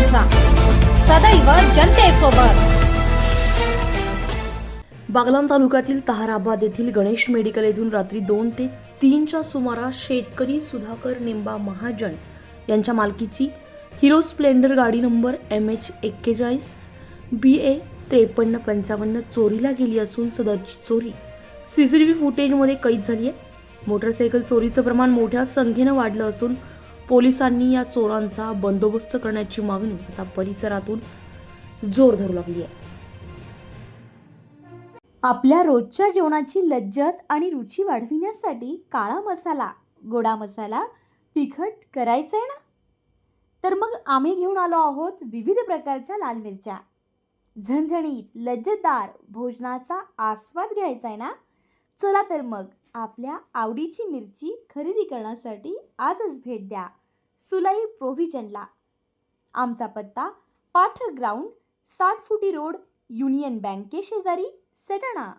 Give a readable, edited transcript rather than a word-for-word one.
News सदैव जनतेसोबत। बागलाण तालुक्यातील ताहराबाद येथील गणेश मेडिकल येथून रात्री 2 ते 3च्या सुमारास शेतकरी सुधाकर निंबा महाजन यांच्या मालकीची हिरो स्प्लेंडर गाडी नंबर MH41 BA 5355 चोरीला गेली असून सदरची चोरी CCTV फुटेजमध्ये कैद झाली आहे। मोटरसायकल चोरीचं प्रमाण मोठ्या संख्येने वाढलं असून पोलिसांनी या चोरांचा बंदोबस्त करण्याची मागणी आता परिसरातून जोर धरू लागली आहे। आपल्या रोजच्या जेवणाची लज्जत आणि रुची वाढविण्यासाठी काळा मसाला, गोडा मसाला, तिखट करायचंय ना? तर मग आम्ही घेऊन आलो आहोत विविध प्रकारच्या लाल मिरच्या। झणझणीत लज्जतदार भोजनाचा आस्वाद घ्यायचा आहे ना? चला तर मग आपल्या आवडीची मिरची खरेदी करण्यासाठी आजच भेट द्या सुलाई प्रोव्हिजनला। आमचा पत्ता पाठक ग्राउंड 60 फुटी रोड, युनियन बँके शेजारी, सटाणा।